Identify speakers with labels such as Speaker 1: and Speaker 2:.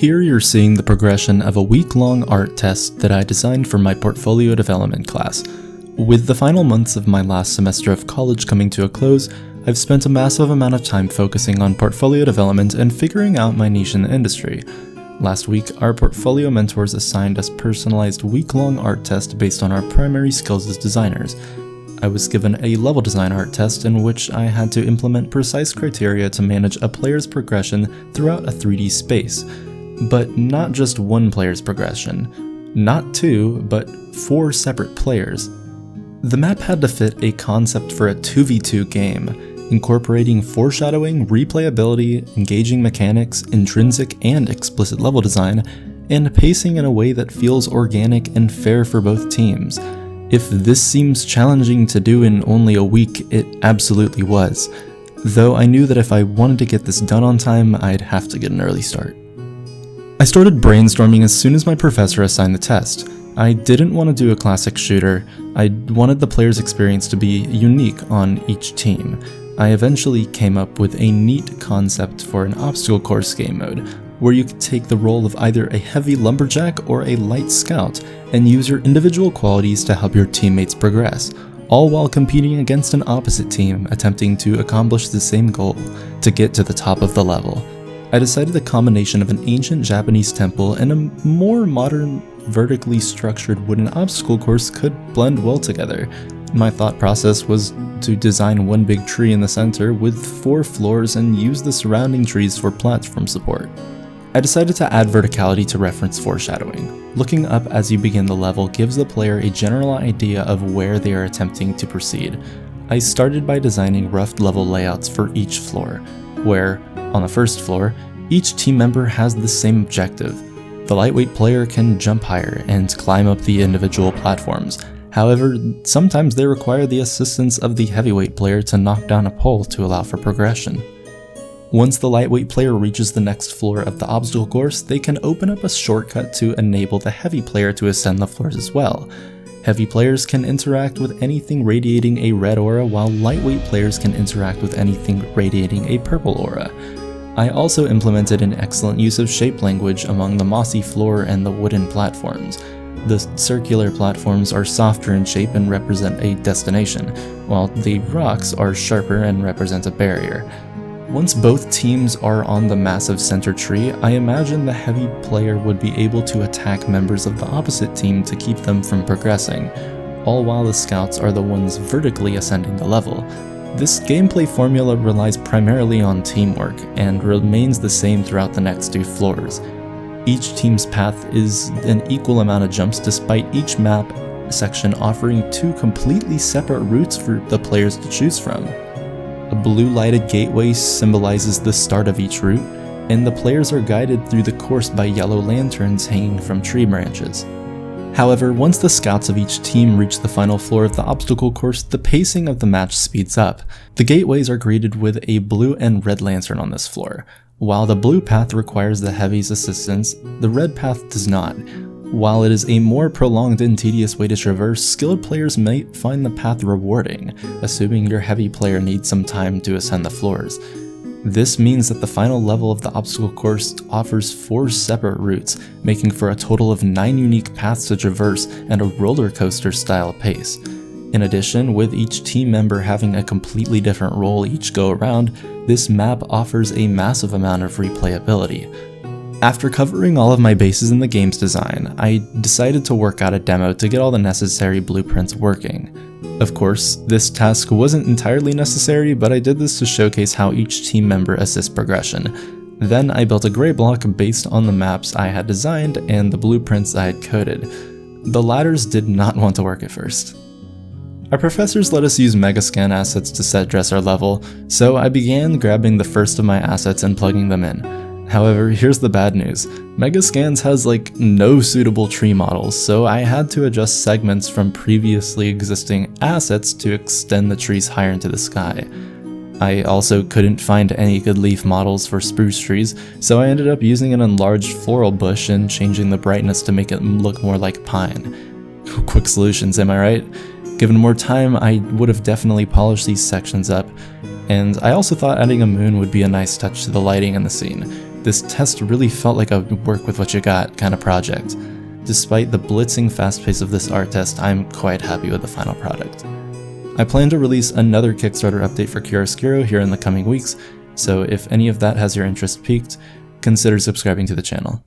Speaker 1: Here you're seeing the progression of a week-long art test that I designed for my portfolio development class. With the final months of my last semester of college coming to a close, I've spent a massive amount of time focusing on portfolio development and figuring out my niche in the industry. Last week, our portfolio mentors assigned us personalized week-long art test based on our primary skills as designers. I was given a level design art test in which I had to implement precise criteria to manage a player's progression throughout a 3D space. But not just one player's progression. Not two, but 4 separate players. The map had to fit a concept for a 2v2 game, incorporating foreshadowing, replayability, engaging mechanics, intrinsic and explicit level design, and pacing in a way that feels organic and fair for both teams. If this seems challenging to do in only a week, it absolutely was. Though I knew that if I wanted to get this done on time, I'd have to get an early start. I started brainstorming as soon as my professor assigned the test. I didn't want to do a classic shooter. I wanted the player's experience to be unique on each team. I eventually came up with a neat concept for an obstacle course game mode, where you could take the role of either a heavy lumberjack or a light scout and use your individual qualities to help your teammates progress, all while competing against an opposite team attempting to accomplish the same goal, to get to the top of the level. I decided the combination of an ancient Japanese temple and a more modern, vertically structured wooden obstacle course could blend well together. My thought process was to design one big tree in the center with 4 floors and use the surrounding trees for platform support. I decided to add verticality to reference foreshadowing. Looking up as you begin the level gives the player a general idea of where they are attempting to proceed. I started by designing rough level layouts for each floor, where, on the first floor, each team member has the same objective. The lightweight player can jump higher and climb up the individual platforms. However, sometimes they require the assistance of the heavyweight player to knock down a pole to allow for progression. Once the lightweight player reaches the next floor of the obstacle course, they can open up a shortcut to enable the heavy player to ascend the floors as well. Heavy players can interact with anything radiating a red aura, while lightweight players can interact with anything radiating a purple aura. I also implemented an excellent use of shape language among the mossy floor and the wooden platforms. The circular platforms are softer in shape and represent a destination, while the rocks are sharper and represent a barrier. Once both teams are on the massive center tree, I imagine the heavy player would be able to attack members of the opposite team to keep them from progressing, all while the scouts are the ones vertically ascending the level. This gameplay formula relies primarily on teamwork and remains the same throughout the next 2 floors. Each team's path is an equal amount of jumps despite each map section offering 2 completely separate routes for the players to choose from. A blue lighted gateway symbolizes the start of each route, and the players are guided through the course by yellow lanterns hanging from tree branches. However, once the scouts of each team reach the final floor of the obstacle course, the pacing of the match speeds up. The gateways are greeted with a blue and red lantern on this floor. While the blue path requires the heavy's assistance, the red path does not. While it is a more prolonged and tedious way to traverse, skilled players might find the path rewarding, assuming your heavy player needs some time to ascend the floors. This means that the final level of the obstacle course offers 4 separate routes, making for a total of 9 unique paths to traverse and a roller coaster style pace. In addition, with each team member having a completely different role each go around, this map offers a massive amount of replayability. After covering all of my bases in the game's design, I decided to work out a demo to get all the necessary blueprints working. Of course, this task wasn't entirely necessary, but I did this to showcase how each team member assists progression. Then I built a gray block based on the maps I had designed and the blueprints I had coded. The ladders did not want to work at first. Our professors let us use Megascan assets to set dress our level, so I began grabbing the first of my assets and plugging them in. However, here's the bad news. Megascans has no suitable tree models, so I had to adjust segments from previously existing assets to extend the trees higher into the sky. I also couldn't find any good leaf models for spruce trees, so I ended up using an enlarged floral bush and changing the brightness to make it look more like pine. Quick solutions, am I right? Given more time, I would have definitely polished these sections up, and I also thought adding a moon would be a nice touch to the lighting in the scene. This test really felt like a work with what you got kind of project. Despite the blitzing fast pace of this art test, I'm quite happy with the final product. I plan to release another Kickstarter update for Chiaroscuro here in the coming weeks, so if any of that has your interest piqued, consider subscribing to the channel.